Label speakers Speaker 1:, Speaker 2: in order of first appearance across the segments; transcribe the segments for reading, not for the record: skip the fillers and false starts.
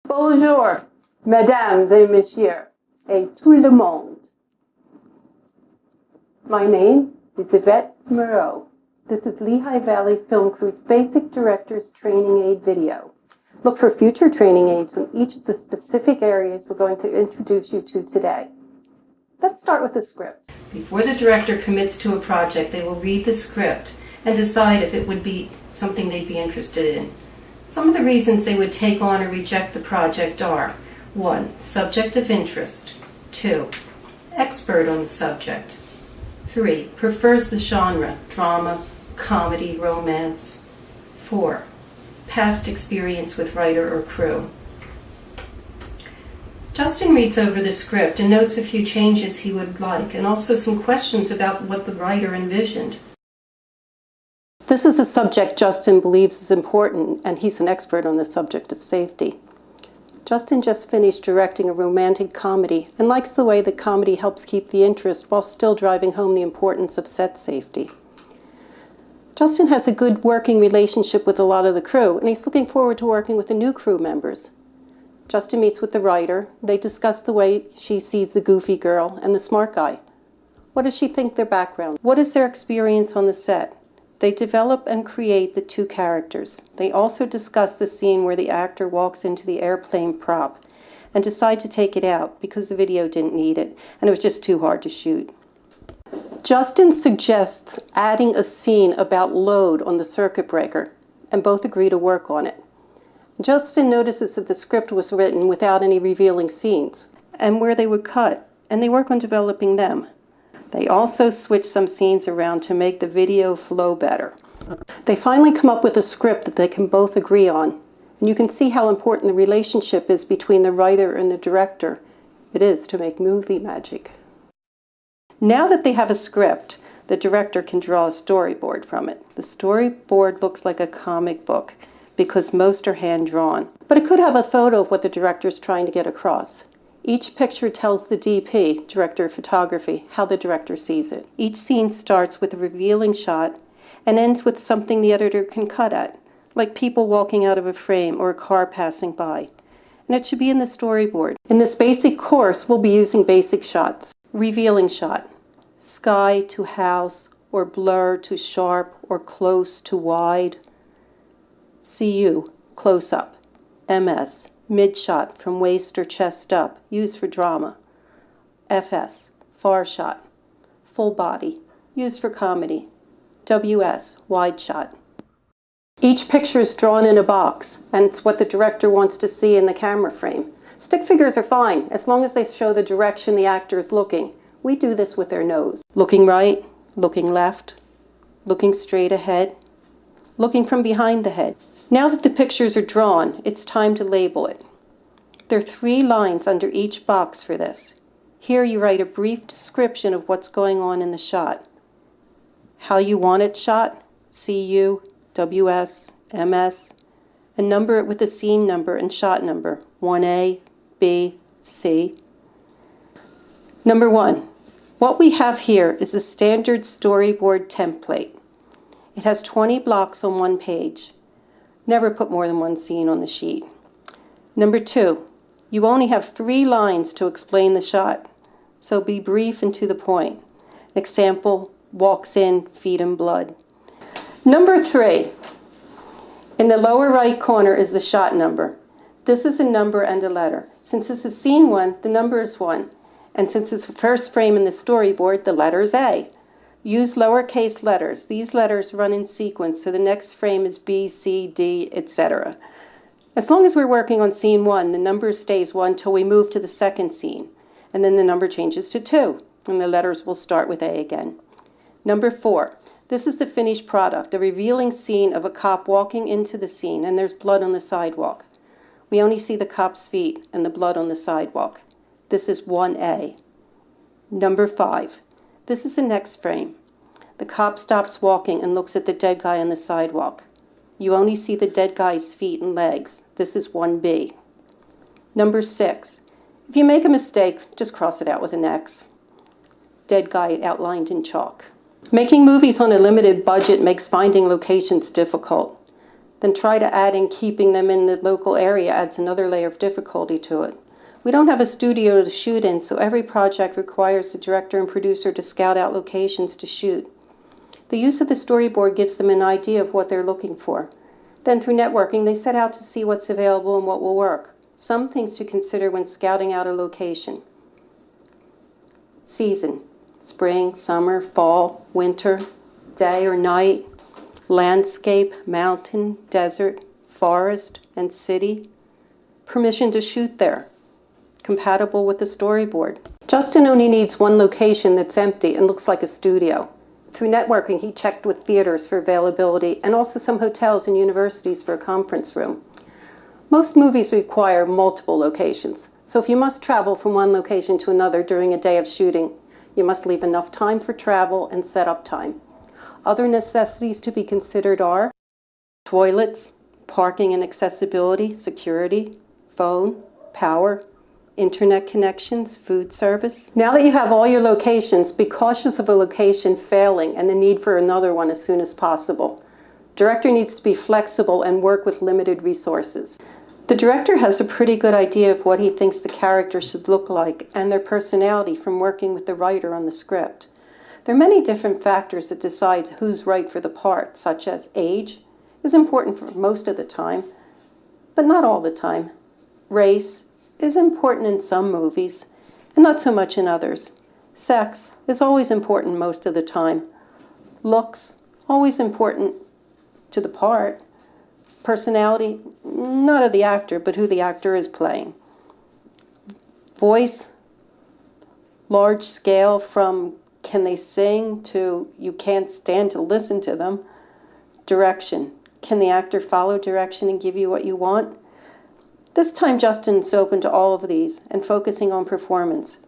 Speaker 1: Bonjour, mesdames et messieurs, et tout le monde. My name is Yvette Moreau. This is Lehigh Valley Film Crew's Basic Director's Training Aid video. Look for future training aids in each of the specific areas we're going to introduce you to today. Let's start with the script.
Speaker 2: Before the director commits to a project, they will read the script and decide if it would be something they'd be interested in. Some of the reasons they would take on or reject the project are: 1. Subject of interest. 2. Expert on the subject. 3. Prefers the genre, drama, comedy, romance. 4. Past experience with writer or crew. Justin reads over the script and notes a few changes he would like, and also some questions about what the writer envisioned.
Speaker 1: This is a subject Justin believes is important, and he's an expert on the subject of safety. Justin just finished directing a romantic comedy and likes the way the comedy helps keep the interest while still driving home the importance of set safety. Justin has a good working relationship with a lot of the crew, and he's looking forward to working with the new crew members. Justin meets with the writer. They discuss the way she sees the goofy girl and the smart guy. What does she think their background? What is their experience on the set? They develop and create the two characters. They also discuss the scene where the actor walks into the airplane prop and decide to take it out because the video didn't need it and it was just too hard to shoot. Justin suggests adding a scene about load on the circuit breaker, and both agree to work on it. Justin notices that the script was written without any revealing scenes and where they would cut, and they work on developing them. They also switch some scenes around to make the video flow better. They finally come up with a script that they can both agree on, and you can see how important the relationship is between the writer and the director. It is to make movie magic. Now that they have a script, the director can draw a storyboard from it. The storyboard looks like a comic book because most are hand-drawn, but it could have a photo of what the director is trying to get across. Each picture tells the DP, Director of Photography, how the director sees it. Each scene starts with a revealing shot and ends with something the editor can cut at, like people walking out of a frame or a car passing by. And it should be in the storyboard. In this basic course, we'll be using basic shots. Revealing shot, sky to house, or blur to sharp, or close to wide. CU, close up. MS, mid shot from waist or chest up, used for drama. FS, far shot. Full body, used for comedy. WS, wide shot. Each picture is drawn in a box, and it's what the director wants to see in the camera frame. Stick figures are fine, as long as they show the direction the actor is looking. We do this with their nose. Looking right, looking left, looking straight ahead, looking from behind the head. Now that the pictures are drawn, it's time to label it. There are 3 lines under each box for this. Here you write a brief description of what's going on in the shot. How you want it shot, CU, WS, MS, and number it with the scene number and shot number, 1A, B, C. Number 1. What we have here is a standard storyboard template. It has 20 blocks on one page. Never put more than one scene on the sheet. Number 2, you only have 3 lines to explain the shot, so be brief and to the point. Example, walks in, feet in blood. Number 3, in the lower right corner is the shot number. This is a number and a letter. Since this is scene 1, the number is 1. And since it's the first frame in the storyboard, the letter is A. Use lowercase letters. These letters run in sequence, so the next frame is B, C, D, etc. As long as we're working on scene 1, the number stays 1 till we move to the second scene, and then the number changes to 2, and the letters will start with A again. Number 4, this is the finished product, a revealing scene of a cop walking into the scene, and there's blood on the sidewalk. We only see the cop's feet and the blood on the sidewalk. This is 1A. Number 5. This is the next frame. The cop stops walking and looks at the dead guy on the sidewalk. You only see the dead guy's feet and legs. This is 1B. Number 6. If you make a mistake, just cross it out with an X. Dead guy outlined in chalk. Making movies on a limited budget makes finding locations difficult. Then try to add in keeping them in the local area adds another layer of difficulty to it. We don't have a studio to shoot in, so every project requires the director and producer to scout out locations to shoot. The use of the storyboard gives them an idea of what they're looking for. Then through networking, they set out to see what's available and what will work. Some things to consider when scouting out a location. Season: spring, summer, fall, winter, day or night, landscape, mountain, desert, forest, and city. Permission to shoot there. Compatible with the storyboard. Justin only needs one location that's empty and looks like a studio. Through networking, he checked with theaters for availability and also some hotels and universities for a conference room. Most movies require multiple locations, so if you must travel from one location to another during a day of shooting, you must leave enough time for travel and setup time. Other necessities to be considered are toilets, parking and accessibility, security, phone, power, internet connections, food service. Now that you have all your locations, be cautious of a location failing and the need for another one as soon as possible. Director needs to be flexible and work with limited resources. The director has a pretty good idea of what he thinks the character should look like and their personality from working with the writer on the script. There are many different factors that decide who's right for the part, such as age is important for most of the time, but not all the time. Race is important in some movies, and not so much in others. Sex is always important most of the time. Looks, always important to the part. Personality, not of the actor, but who the actor is playing. Voice, large scale from can they sing to you can't stand to listen to them. Direction, can the actor follow direction and give you what you want? This time Justin's open to all of these and focusing on performance.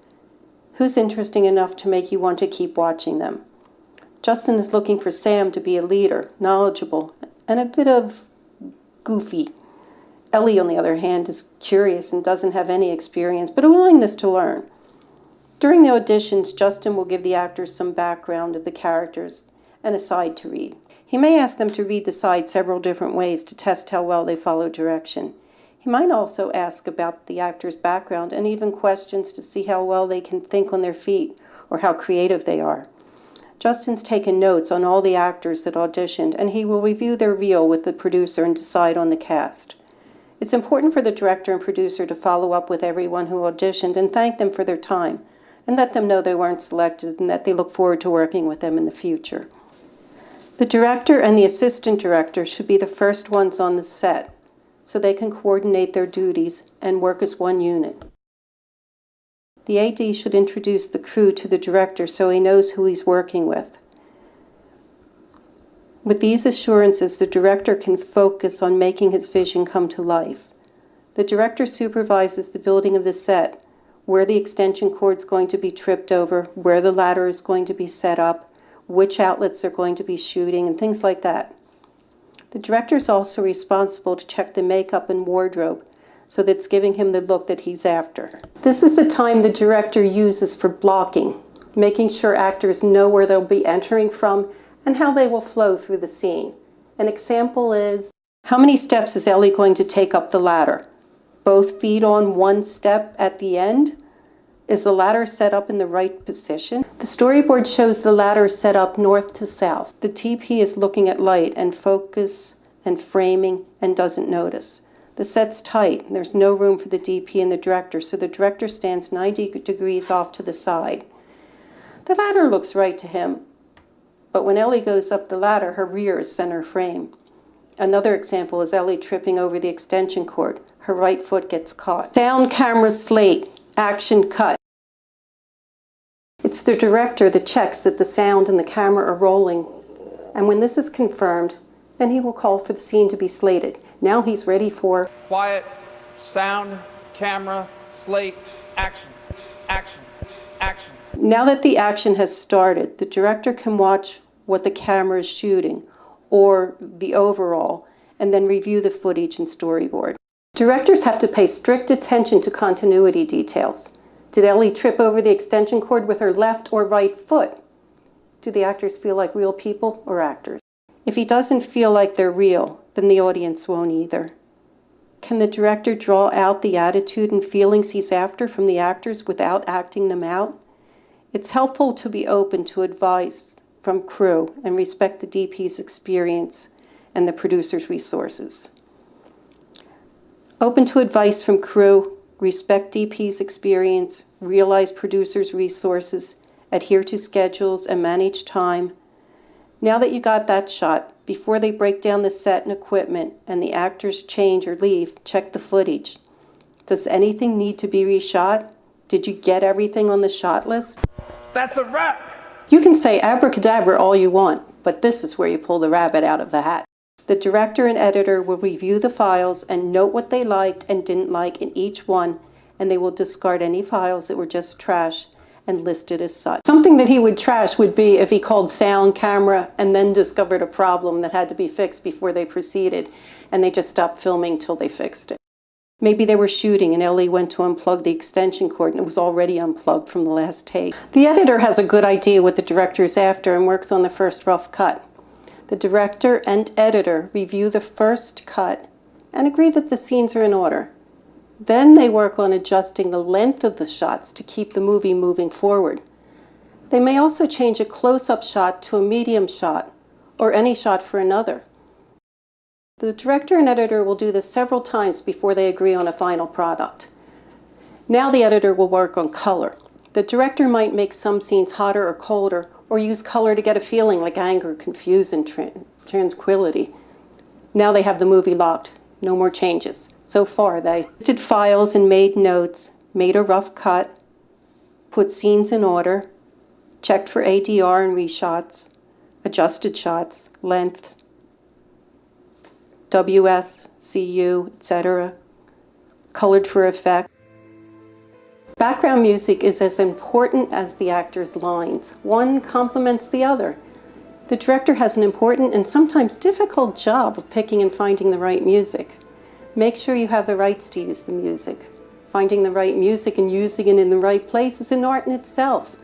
Speaker 1: Who's interesting enough to make you want to keep watching them? Justin is looking for Sam to be a leader, knowledgeable, and a bit of goofy. Ellie, on the other hand, is curious and doesn't have any experience, but a willingness to learn. During the auditions, Justin will give the actors some background of the characters and a side to read. He may ask them to read the side several different ways to test how well they follow direction. He might also ask about the actor's background and even questions to see how well they can think on their feet or how creative they are. Justin's taken notes on all the actors that auditioned, and he will review their reel with the producer and decide on the cast. It's important for the director and producer to follow up with everyone who auditioned and thank them for their time, and let them know they weren't selected and that they look forward to working with them in the future. The director and the assistant director should be the first ones on the set, so they can coordinate their duties and work as one unit. The AD should introduce the crew to the director so he knows who he's working with. With these assurances, the director can focus on making his vision come to life. The director supervises the building of the set, where the extension cord is going to be tripped over, where the ladder is going to be set up, which outlets are going to be shooting, and things like that. The director is also responsible to check the makeup and wardrobe so that it's giving him the look that he's after. This is the time the director uses for blocking, making sure actors know where they'll be entering from and how they will flow through the scene. An example is, how many steps is Ellie going to take up the ladder? Both feet on one step at the end? Is the ladder set up in the right position? The storyboard shows the ladder set up north to south. The TP is looking at light and focus and framing and doesn't notice. The set's tight. There's no room for the DP and the director, so the director stands 90 degrees off to the side. The ladder looks right to him, but when Ellie goes up the ladder, her rear is center frame. Another example is Ellie tripping over the extension cord. Her right foot gets caught. Sound, camera, slate, action, cut. It's the director that checks that the sound and the camera are rolling, and when this is confirmed, then he will call for the scene to be slated. Now he's ready for
Speaker 3: quiet, sound, camera, slate, action, action, action.
Speaker 1: Now that the action has started, the director can watch what the camera is shooting, or the overall, and then review the footage and storyboard. Directors have to pay strict attention to continuity details. Did Ellie trip over the extension cord with her left or right foot? Do the actors feel like real people or actors? If he doesn't feel like they're real, then the audience won't either. Can the director draw out the attitude and feelings he's after from the actors without acting them out? It's helpful to be open to advice from crew and respect the DP's experience and the producer's resources. Open to advice from crew, respect DP's experience, realize producer's resources, adhere to schedules, and manage time. Now that you got that shot, before they break down the set and equipment and the actors change or leave, check the footage. Does anything need to be reshot? Did you get everything on the shot list?
Speaker 3: That's a wrap!
Speaker 1: You can say abracadabra all you want, but this is where you pull the rabbit out of the hat. The director and editor will review the files and note what they liked and didn't like in each one, and they will discard any files that were just trash and listed as such. Something that he would trash would be if he called sound, camera, and then discovered a problem that had to be fixed before they proceeded, and they just stopped filming till they fixed it. Maybe they were shooting and Ellie went to unplug the extension cord and it was already unplugged from the last take. The editor has a good idea what the director is after and works on the first rough cut. The director and editor review the first cut and agree that the scenes are in order. Then they work on adjusting the length of the shots to keep the movie moving forward. They may also change a close-up shot to a medium shot or any shot for another. The director and editor will do this several times before they agree on a final product. Now the editor will work on color. The director might make some scenes hotter or colder, or use color to get a feeling like anger, confusion, tranquility. Now they have the movie locked. No more changes. So far they listed files and made notes, made a rough cut, put scenes in order, checked for ADR and reshots, adjusted shots, lengths, WS, CU, etc., colored for effect. Background music is as important as the actor's lines. One complements the other. The director has an important and sometimes difficult job of picking and finding the right music. Make sure you have the rights to use the music. Finding the right music and using it in the right place is an art in itself.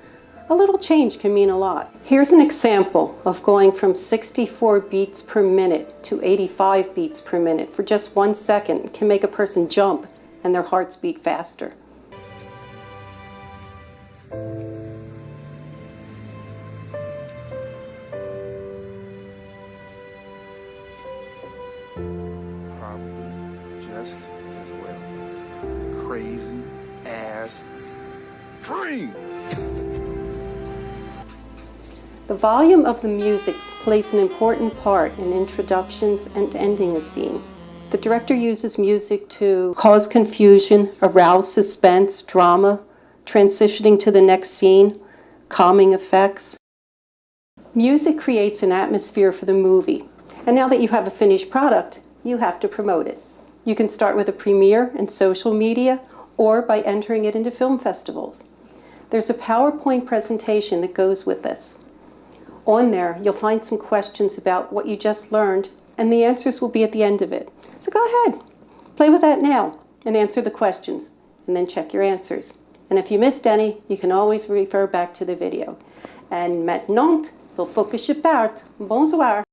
Speaker 1: A little change can mean a lot. Here's an example of going from 64 beats per minute to 85 beats per minute for just 1 second. It can make a person jump and their hearts beat faster.
Speaker 4: Probably just as well. Crazy ass dream.
Speaker 1: The volume of the music plays an important part in introductions and ending a scene. The director uses music to cause confusion, arouse suspense, drama, transitioning to the next scene, calming effects. Music creates an atmosphere for the movie, and now that you have a finished product, you have to promote it. You can start with a premiere and social media, or by entering it into film festivals. There's a PowerPoint presentation that goes with this. On there, you'll find some questions about what you just learned, and the answers will be at the end of it. So go ahead, play with that now, and answer the questions, and then check your answers. And if you missed any, you can always refer back to the video. And maintenant, il faut que je parte. Bonsoir.